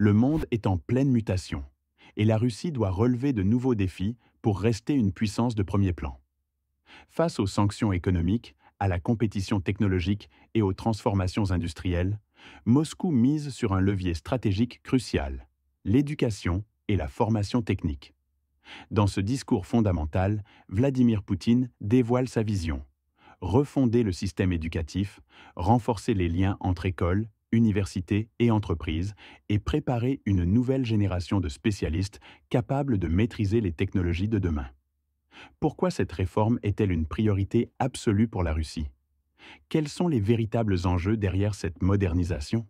Le monde est en pleine mutation et la Russie doit relever de nouveaux défis pour rester une puissance de premier plan. Face aux sanctions économiques, à la compétition technologique et aux transformations industrielles, Moscou mise sur un levier stratégique crucial, l'éducation et la formation technique. Dans ce discours fondamental, Vladimir Poutine dévoile sa vision: refonder le système éducatif, renforcer les liens entre écoles, universités et entreprises et préparer une nouvelle génération de spécialistes capables de maîtriser les technologies de demain. Pourquoi cette réforme est-elle une priorité absolue pour la Russie? Quels sont les véritables enjeux derrière cette modernisation?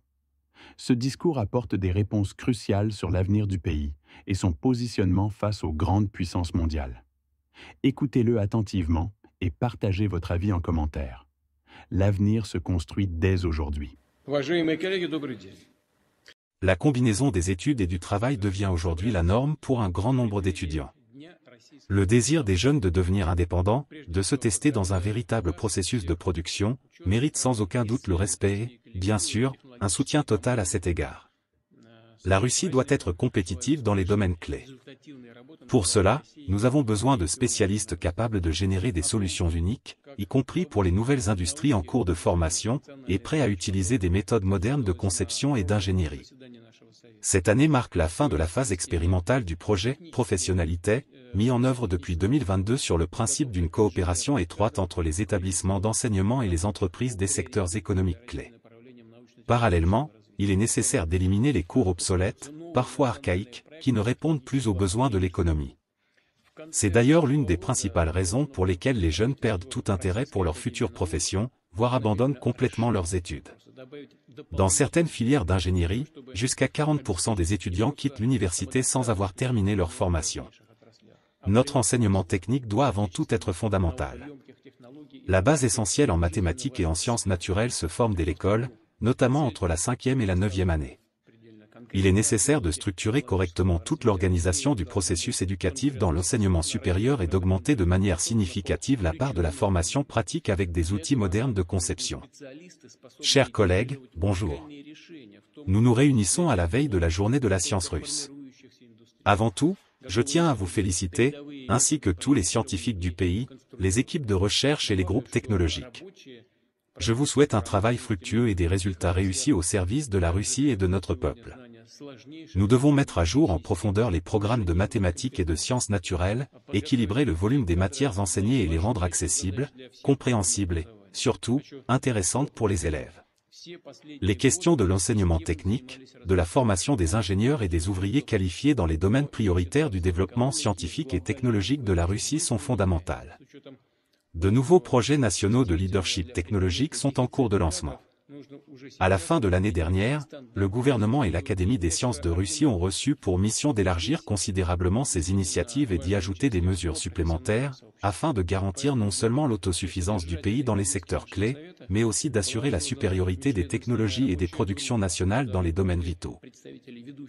Ce discours apporte des réponses cruciales sur l'avenir du pays et son positionnement face aux grandes puissances mondiales. Écoutez-le attentivement et partagez votre avis en commentaire. L'avenir se construit dès aujourd'hui. La combinaison des études et du travail devient aujourd'hui la norme pour un grand nombre d'étudiants. Le désir des jeunes de devenir indépendants, de se tester dans un véritable processus de production, mérite sans aucun doute le respect et, bien sûr, un soutien total à cet égard. La Russie doit être compétitive dans les domaines clés. Pour cela, nous avons besoin de spécialistes capables de générer des solutions uniques, y compris pour les nouvelles industries en cours de formation, et prêts à utiliser des méthodes modernes de conception et d'ingénierie. Cette année marque la fin de la phase expérimentale du projet « Professionnalité », mis en œuvre depuis 2022 sur le principe d'une coopération étroite entre les établissements d'enseignement et les entreprises des secteurs économiques clés. Parallèlement, il est nécessaire d'éliminer les cours obsolètes, parfois archaïques, qui ne répondent plus aux besoins de l'économie. C'est d'ailleurs l'une des principales raisons pour lesquelles les jeunes perdent tout intérêt pour leur future profession, voire abandonnent complètement leurs études. Dans certaines filières d'ingénierie, jusqu'à 40% des étudiants quittent l'université sans avoir terminé leur formation. Notre enseignement technique doit avant tout être fondamental. La base essentielle en mathématiques et en sciences naturelles se forme dès l'école, notamment entre la 5e et la 9e année. Il est nécessaire de structurer correctement toute l'organisation du processus éducatif dans l'enseignement supérieur et d'augmenter de manière significative la part de la formation pratique avec des outils modernes de conception. Chers collègues, bonjour. Nous nous réunissons à la veille de la journée de la science russe. Avant tout, je tiens à vous féliciter, ainsi que tous les scientifiques du pays, les équipes de recherche et les groupes technologiques. Je vous souhaite un travail fructueux et des résultats réussis au service de la Russie et de notre peuple. Nous devons mettre à jour en profondeur les programmes de mathématiques et de sciences naturelles, équilibrer le volume des matières enseignées et les rendre accessibles, compréhensibles et, surtout, intéressantes pour les élèves. Les questions de l'enseignement technique, de la formation des ingénieurs et des ouvriers qualifiés dans les domaines prioritaires du développement scientifique et technologique de la Russie sont fondamentales. De nouveaux projets nationaux de leadership technologique sont en cours de lancement. À la fin de l'année dernière, le gouvernement et l'Académie des sciences de Russie ont reçu pour mission d'élargir considérablement ces initiatives et d'y ajouter des mesures supplémentaires, afin de garantir non seulement l'autosuffisance du pays dans les secteurs clés, mais aussi d'assurer la supériorité des technologies et des productions nationales dans les domaines vitaux.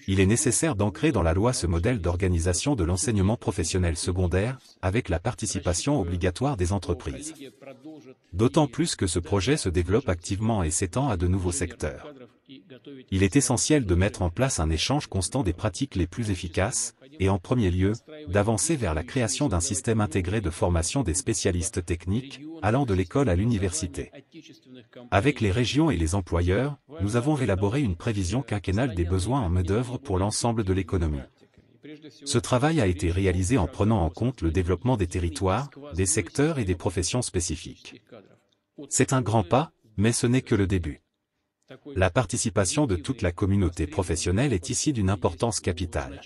Il est nécessaire d'ancrer dans la loi ce modèle d'organisation de l'enseignement professionnel secondaire, avec la participation obligatoire des entreprises. D'autant plus que ce projet se développe activement et s'étend à de nouveaux secteurs. Il est essentiel de mettre en place un échange constant des pratiques les plus efficaces, et en premier lieu, d'avancer vers la création d'un système intégré de formation des spécialistes techniques, allant de l'école à l'université. Avec les régions et les employeurs, nous avons élaboré une prévision quinquennale des besoins en main-d'œuvre pour l'ensemble de l'économie. Ce travail a été réalisé en prenant en compte le développement des territoires, des secteurs et des professions spécifiques. C'est un grand pas, mais ce n'est que le début. La participation de toute la communauté professionnelle est ici d'une importance capitale.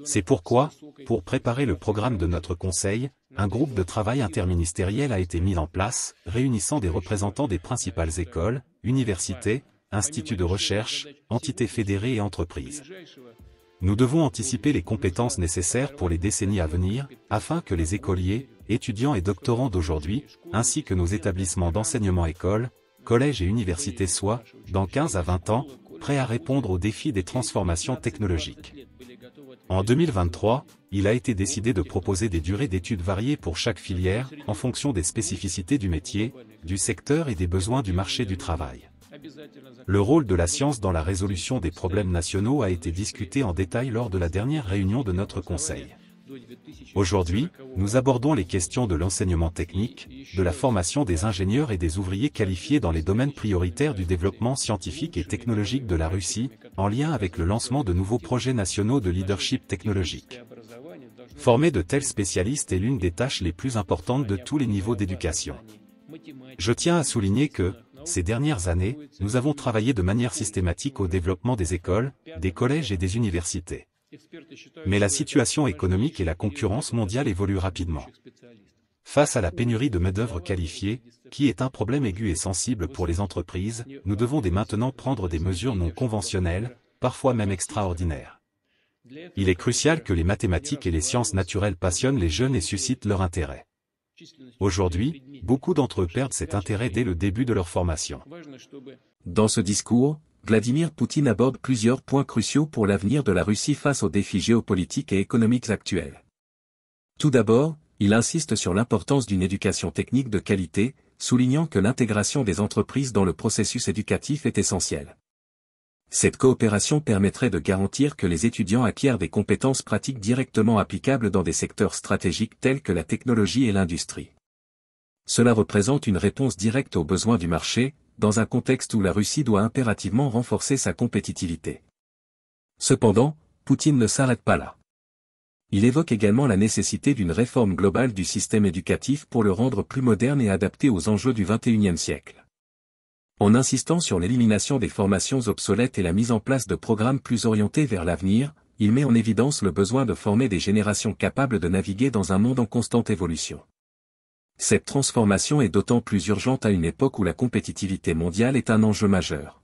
C'est pourquoi, pour préparer le programme de notre conseil, un groupe de travail interministériel a été mis en place, réunissant des représentants des principales écoles, universités, instituts de recherche, entités fédérées et entreprises. Nous devons anticiper les compétences nécessaires pour les décennies à venir, afin que les écoliers, étudiants et doctorants d'aujourd'hui, ainsi que nos établissements d'enseignement écoles, collèges et universités soient, dans 15 à 20 ans, prêts à répondre aux défis des transformations technologiques. En 2023, il a été décidé de proposer des durées d'études variées pour chaque filière, en fonction des spécificités du métier, du secteur et des besoins du marché du travail. Le rôle de la science dans la résolution des problèmes nationaux a été discuté en détail lors de la dernière réunion de notre Conseil. Aujourd'hui, nous abordons les questions de l'enseignement technique, de la formation des ingénieurs et des ouvriers qualifiés dans les domaines prioritaires du développement scientifique et technologique de la Russie, en lien avec le lancement de nouveaux projets nationaux de leadership technologique. Former de tels spécialistes est l'une des tâches les plus importantes de tous les niveaux d'éducation. Je tiens à souligner que, ces dernières années, nous avons travaillé de manière systématique au développement des écoles, des collèges et des universités. Mais la situation économique et la concurrence mondiale évoluent rapidement. Face à la pénurie de main-d'œuvre qualifiée, qui est un problème aigu et sensible pour les entreprises, nous devons dès maintenant prendre des mesures non conventionnelles, parfois même extraordinaires. Il est crucial que les mathématiques et les sciences naturelles passionnent les jeunes et suscitent leur intérêt. Aujourd'hui, beaucoup d'entre eux perdent cet intérêt dès le début de leur formation. Dans ce discours, Vladimir Poutine aborde plusieurs points cruciaux pour l'avenir de la Russie face aux défis géopolitiques et économiques actuels. Tout d'abord, il insiste sur l'importance d'une éducation technique de qualité, soulignant que l'intégration des entreprises dans le processus éducatif est essentielle. Cette coopération permettrait de garantir que les étudiants acquièrent des compétences pratiques directement applicables dans des secteurs stratégiques tels que la technologie et l'industrie. Cela représente une réponse directe aux besoins du marché, dans un contexte où la Russie doit impérativement renforcer sa compétitivité. Cependant, Poutine ne s'arrête pas là. Il évoque également la nécessité d'une réforme globale du système éducatif pour le rendre plus moderne et adapté aux enjeux du XXIe siècle. En insistant sur l'élimination des formations obsolètes et la mise en place de programmes plus orientés vers l'avenir, il met en évidence le besoin de former des générations capables de naviguer dans un monde en constante évolution. Cette transformation est d'autant plus urgente à une époque où la compétitivité mondiale est un enjeu majeur.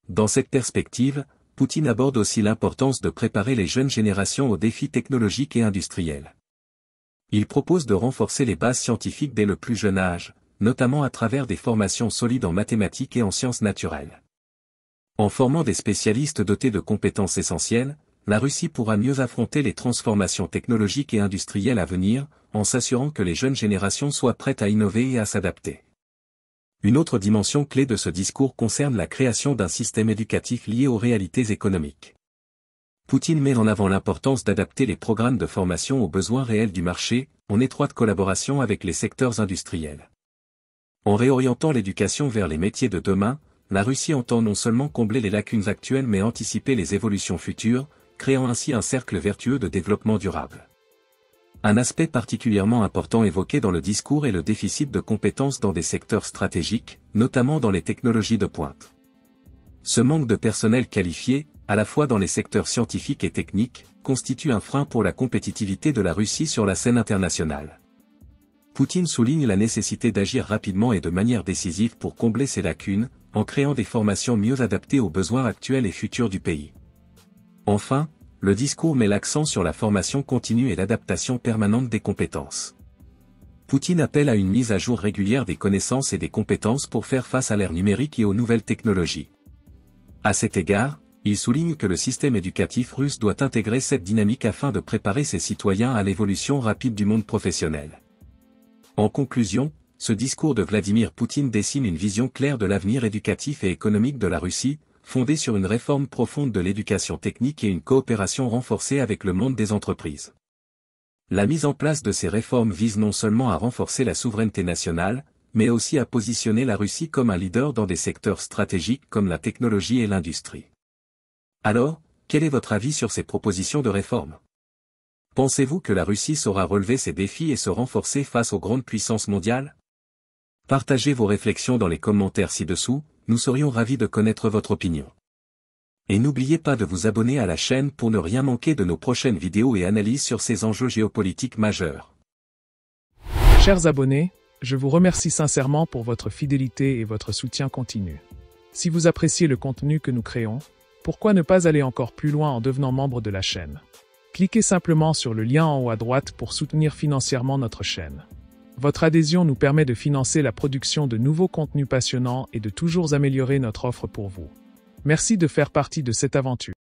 Dans cette perspective, Poutine aborde aussi l'importance de préparer les jeunes générations aux défis technologiques et industriels. Il propose de renforcer les bases scientifiques dès le plus jeune âge, notamment à travers des formations solides en mathématiques et en sciences naturelles. En formant des spécialistes dotés de compétences essentielles, la Russie pourra mieux affronter les transformations technologiques et industrielles à venir, en s'assurant que les jeunes générations soient prêtes à innover et à s'adapter. Une autre dimension clé de ce discours concerne la création d'un système éducatif lié aux réalités économiques. Poutine met en avant l'importance d'adapter les programmes de formation aux besoins réels du marché, en étroite collaboration avec les secteurs industriels. En réorientant l'éducation vers les métiers de demain, la Russie entend non seulement combler les lacunes actuelles mais anticiper les évolutions futures, créant ainsi un cercle vertueux de développement durable. Un aspect particulièrement important évoqué dans le discours est le déficit de compétences dans des secteurs stratégiques, notamment dans les technologies de pointe. Ce manque de personnel qualifié, à la fois dans les secteurs scientifiques et techniques, constitue un frein pour la compétitivité de la Russie sur la scène internationale. Poutine souligne la nécessité d'agir rapidement et de manière décisive pour combler ces lacunes, en créant des formations mieux adaptées aux besoins actuels et futurs du pays. Enfin, le discours met l'accent sur la formation continue et l'adaptation permanente des compétences. Poutine appelle à une mise à jour régulière des connaissances et des compétences pour faire face à l'ère numérique et aux nouvelles technologies. À cet égard, il souligne que le système éducatif russe doit intégrer cette dynamique afin de préparer ses citoyens à l'évolution rapide du monde professionnel. En conclusion, ce discours de Vladimir Poutine dessine une vision claire de l'avenir éducatif et économique de la Russie, fondée sur une réforme profonde de l'éducation technique et une coopération renforcée avec le monde des entreprises. La mise en place de ces réformes vise non seulement à renforcer la souveraineté nationale, mais aussi à positionner la Russie comme un leader dans des secteurs stratégiques comme la technologie et l'industrie. Alors, quel est votre avis sur ces propositions de réforme ? Pensez-vous que la Russie saura relever ces défis et se renforcer face aux grandes puissances mondiales ? Partagez vos réflexions dans les commentaires ci-dessous, nous serions ravis de connaître votre opinion. Et n'oubliez pas de vous abonner à la chaîne pour ne rien manquer de nos prochaines vidéos et analyses sur ces enjeux géopolitiques majeurs. Chers abonnés, je vous remercie sincèrement pour votre fidélité et votre soutien continu. Si vous appréciez le contenu que nous créons, pourquoi ne pas aller encore plus loin en devenant membre de la chaîne ? Cliquez simplement sur le lien en haut à droite pour soutenir financièrement notre chaîne. Votre adhésion nous permet de financer la production de nouveaux contenus passionnants et de toujours améliorer notre offre pour vous. Merci de faire partie de cette aventure.